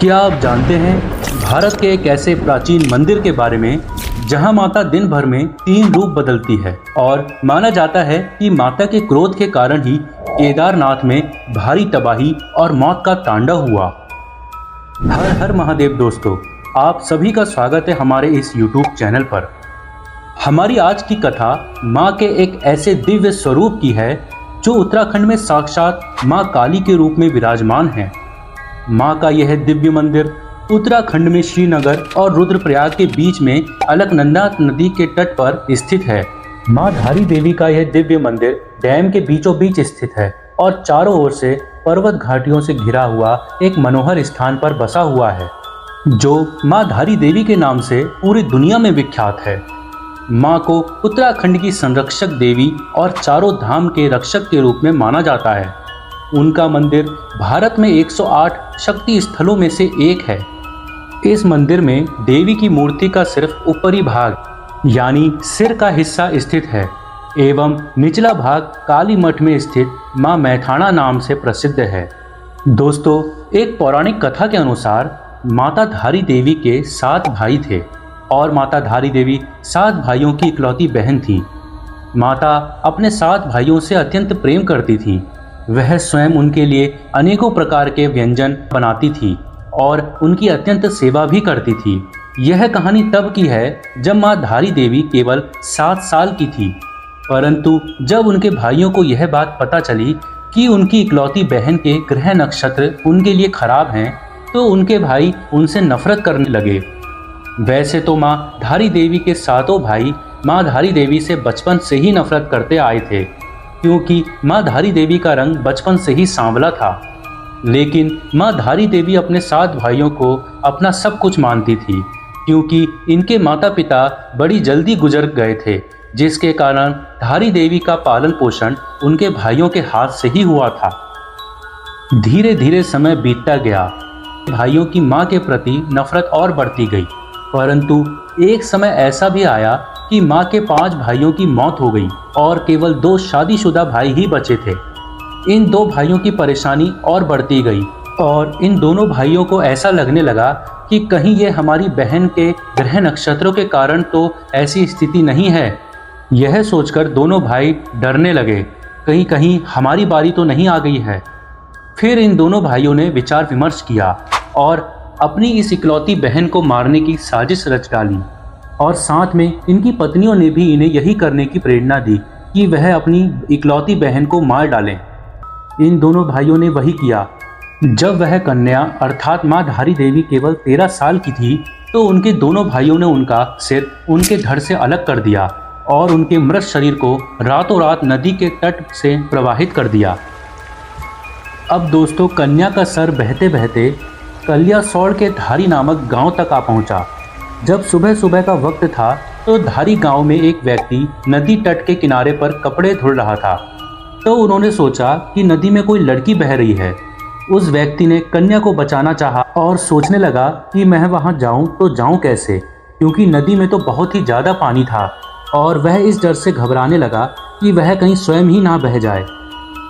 क्या आप जानते हैं भारत के एक ऐसे प्राचीन मंदिर के बारे में जहां माता दिन भर में 3 रूप बदलती है और माना जाता है कि माता के क्रोध के कारण ही केदारनाथ में भारी तबाही और मौत का तांडव हुआ। हर हर महादेव दोस्तों, आप सभी का स्वागत है हमारे इस YouTube चैनल पर। हमारी आज की कथा माँ के एक ऐसे दिव्य स्वरूप की है जो उत्तराखंड में साक्षात माँ काली के रूप में विराजमान है। माँ का यह दिव्य मंदिर उत्तराखंड में श्रीनगर और रुद्रप्रयाग के बीच में अलकनंदा नदी के तट पर स्थित है। माँ धारी देवी का यह दिव्य मंदिर डैम के बीचों बीच स्थित है और चारों ओर से पर्वत घाटियों से घिरा हुआ एक मनोहर स्थान पर बसा हुआ है, जो माँ धारी देवी के नाम से पूरी दुनिया में विख्यात है। माँ को उत्तराखंड की संरक्षक देवी और चारों धाम के रक्षक के रूप में माना जाता है। उनका मंदिर भारत में 108 शक्ति स्थलों में से एक है। इस मंदिर में देवी की मूर्ति का सिर्फ ऊपरी भाग यानी सिर का हिस्सा स्थित है एवं निचला भाग काली मठ में स्थित मां मैथाना नाम से प्रसिद्ध है। दोस्तों, एक पौराणिक कथा के अनुसार माता धारी देवी के 7 भाई थे और माता धारी देवी 7 भाइयों की इकलौती बहन थी। माता अपने 7 भाइयों से अत्यंत प्रेम करती थी। वह स्वयं उनके लिए अनेकों प्रकार के व्यंजन बनाती थी और उनकी अत्यंत सेवा भी करती थी। यह कहानी तब की है जब माँ धारी देवी केवल 7 साल की थी, परंतु जब उनके भाइयों को यह बात पता चली कि उनकी इकलौती बहन के ग्रह नक्षत्र उनके लिए खराब हैं, तो उनके भाई उनसे नफरत करने लगे। वैसे तो माँ धारी देवी के 7 भाई माँ धारी देवी से बचपन से ही नफरत करते आए थे, क्योंकि माँ धारी देवी का रंग बचपन से ही सांवला था। लेकिन माँ धारी देवी अपने 7 भाइयों को अपना सब कुछ मानती थी, क्योंकि इनके माता पिता बड़ी जल्दी गुजर गए थे, जिसके कारण धारी देवी का पालन पोषण उनके भाइयों के हाथ से ही हुआ था। धीरे धीरे समय बीतता गया। भाइयों की माँ के प्रति नफरत और बढ़ती गई, परंतु एक समय ऐसा भी आया कि माँ के 5 भाइयों की मौत हो गई और केवल 2 शादीशुदा भाई ही बचे थे। इन 2 भाइयों की परेशानी और बढ़ती गई और इन दोनों भाइयों को ऐसा लगने लगा कि कहीं ये हमारी बहन के ग्रह नक्षत्रों के कारण तो ऐसी स्थिति नहीं है। यह सोचकर दोनों भाई डरने लगे, कहीं कहीं हमारी बारी तो नहीं आ गई है। फिर इन दोनों भाइयों ने विचार विमर्श किया और अपनी इस इकलौती बहन को मारने की साजिश रच डाली और साथ में इनकी पत्नियों ने भी इन्हें यही करने की प्रेरणा दी कि वह अपनी इकलौती बहन को मार डालें। इन दोनों भाइयों ने वही किया। जब वह कन्या अर्थात माँ धारी देवी केवल 13 साल की थी, तो उनके दोनों भाइयों ने उनका सिर उनके धड़ से अलग कर दिया और उनके मृत शरीर को रातों रात नदी के तट से प्रवाहित कर दिया। अब दोस्तों, कन्या का सर बहते बहते कलियासौड़ के धारी नामक गांव तक आ पहुंचा। जब सुबह सुबह का वक्त था, तो धारी गांव में एक व्यक्ति नदी तट के किनारे पर कपड़े धुल रहा था। तो उन्होंने सोचा कि नदी में कोई लड़की बह रही है। उस व्यक्ति ने कन्या को बचाना चाहा और सोचने लगा कि मैं वहां जाऊं तो जाऊं कैसे, क्योंकि नदी में तो बहुत ही ज़्यादा पानी था और वह इस डर से घबराने लगा कि वह कहीं स्वयं ही ना बह जाए।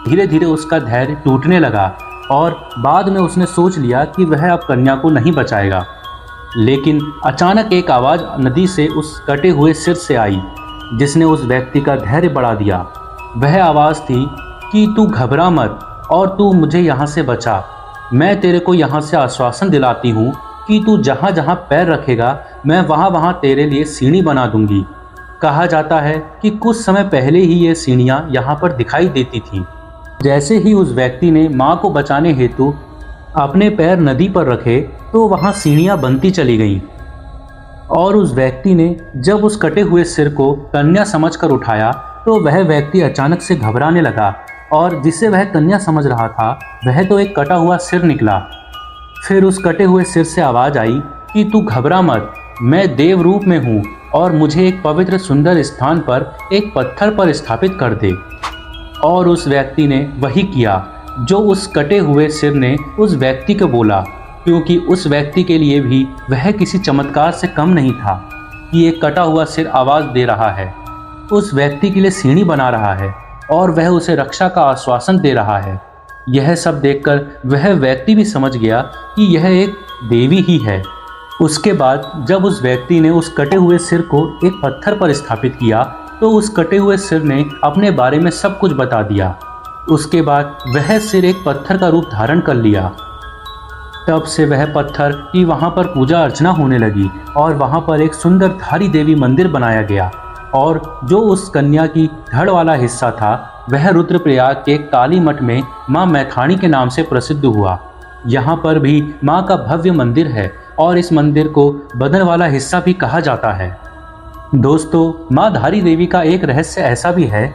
धीरे धीरे उसका धैर्य टूटने लगा और बाद में उसने सोच लिया कि वह अब कन्या को नहीं बचाएगा। लेकिन अचानक एक आवाज़ नदी से उस कटे हुए सिर से आई, जिसने उस व्यक्ति का धैर्य बढ़ा दिया। वह आवाज़ थी कि तू घबरा मत और तू मुझे यहाँ से बचा। मैं तेरे को यहाँ से आश्वासन दिलाती हूँ कि तू जहाँ जहाँ पैर रखेगा, मैं वहाँ वहाँ तेरे लिए सीढ़ी बना दूंगी। कहा जाता है कि कुछ समय पहले ही ये सीढ़ियाँ यहाँ पर दिखाई देती थीं। जैसे ही उस व्यक्ति ने माँ को बचाने हेतु अपने पैर नदी पर रखे, तो वहाँ सीढ़ियाँ बनती चली गईं और उस व्यक्ति ने जब उस कटे हुए सिर को कन्या समझकर उठाया, तो वह व्यक्ति अचानक से घबराने लगा और जिसे वह कन्या समझ रहा था, वह तो एक कटा हुआ सिर निकला। फिर उस कटे हुए सिर से आवाज़ आई कि तू घबरा मत, मैं देव रूप में हूँ और मुझे एक पवित्र सुंदर स्थान पर एक पत्थर पर स्थापित कर दे। और उस व्यक्ति ने वही किया जो उस कटे हुए सिर ने उस व्यक्ति को बोला, क्योंकि उस व्यक्ति के लिए भी वह किसी चमत्कार से कम नहीं था कि एक कटा हुआ सिर आवाज़ दे रहा है, उस व्यक्ति के लिए सीढ़ी बना रहा है और वह उसे रक्षा का आश्वासन दे रहा है। यह सब देखकर वह व्यक्ति भी समझ गया कि यह एक देवी ही है। उसके बाद जब उस व्यक्ति ने उस कटे हुए सिर को एक पत्थर पर स्थापित किया तो उस कटे हुए सिर ने अपने बारे में सब कुछ बता दिया। उसके बाद वह सिर एक पत्थर का रूप धारण कर लिया। तब से वह पत्थर की वहाँ पर पूजा अर्चना होने लगी और वहाँ पर एक सुंदर धारी देवी मंदिर बनाया गया। और जो उस कन्या की धड़ वाला हिस्सा था वह रुद्रप्रयाग के काली मठ में माँ मैथाणी के नाम से प्रसिद्ध हुआ। यहाँ पर भी माँ का भव्य मंदिर है और इस मंदिर को बदन वाला हिस्सा भी कहा जाता है। दोस्तों, माँ धारी देवी का एक रहस्य ऐसा भी है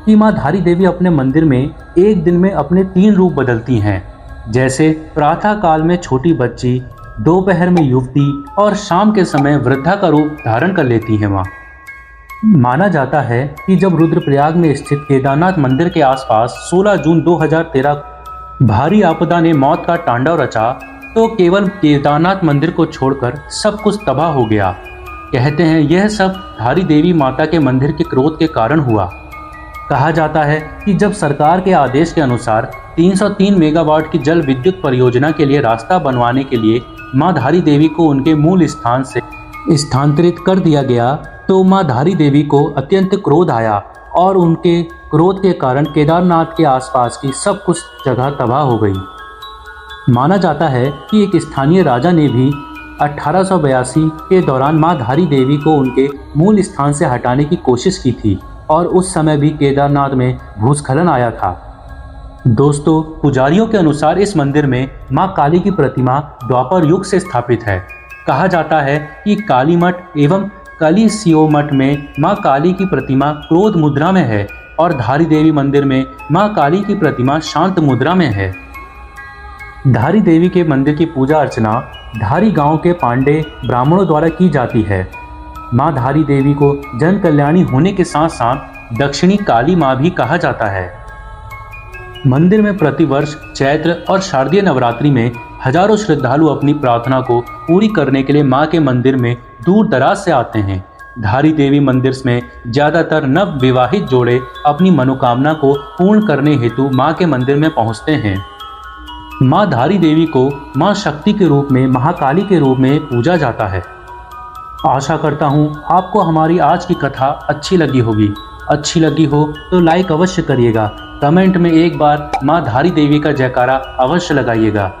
कि माँ धारी देवी अपने मंदिर में एक दिन में अपने 3 रूप बदलती हैं। जैसे प्रातः काल में छोटी बच्ची, दोपहर में युवती और शाम के समय वृद्धा का रूप धारण कर लेती है माँ। माना जाता है कि जब रुद्रप्रयाग में स्थित केदारनाथ मंदिर के आसपास 16 जून 2013 भारी आपदा ने मौत का तांडव रचा तो केवल केदारनाथ मंदिर को छोड़कर सब कुछ तबाह हो गया। कहते हैं यह सब धारी देवी माता के मंदिर के क्रोध के कारण हुआ। कहा जाता है कि जब सरकार के आदेश के अनुसार 303 मेगावाट की जल विद्युत परियोजना के लिए रास्ता बनवाने के लिए मां धारी देवी को उनके मूल स्थान से स्थानांतरित कर दिया गया तो मां धारी देवी को अत्यंत क्रोध आया और उनके क्रोध के कारण केदारनाथ के आसपास की सब कुछ जगह तबाह हो गई। माना जाता है कि एक स्थानीय राजा ने भी 1882 के दौरान मां धारी देवी को उनके मूल स्थान से हटाने की कोशिश की थी और उस समय भी केदारनाथ में भूस्खलन आया था। दोस्तों, पुजारियों के अनुसार इस मंदिर में मां काली की प्रतिमा द्वापर युग से स्थापित है। कहा जाता है कि काली मठ एवं कलिसियो मठ में मां काली की प्रतिमा क्रोध मुद्रा में है और धारी देवी मंदिर में मां काली की प्रतिमा शांत मुद्रा में है। धारी देवी के मंदिर की पूजा अर्चना धारी गांव के पांडे ब्राह्मणों द्वारा की जाती है। मां धारी देवी को जन कल्याणी होने के साथ साथ दक्षिणी काली मां भी कहा जाता है। मंदिर में प्रतिवर्ष चैत्र और शारदीय नवरात्रि में हजारों श्रद्धालु अपनी प्रार्थना को पूरी करने के लिए मां के मंदिर में दूर दराज से आते हैं। धारी देवी मंदिर में ज्यादातर नव विवाहित जोड़े अपनी मनोकामना को पूर्ण करने हेतु मां के मंदिर में पहुंचते हैं। मां धारी देवी को मां शक्ति के रूप में, महाकाली के रूप में पूजा जाता है। आशा करता हूं आपको हमारी आज की कथा अच्छी लगी होगी। अच्छी लगी हो तो लाइक अवश्य करिएगा। कमेंट में एक बार मां धारी देवी का जयकारा अवश्य लगाइएगा।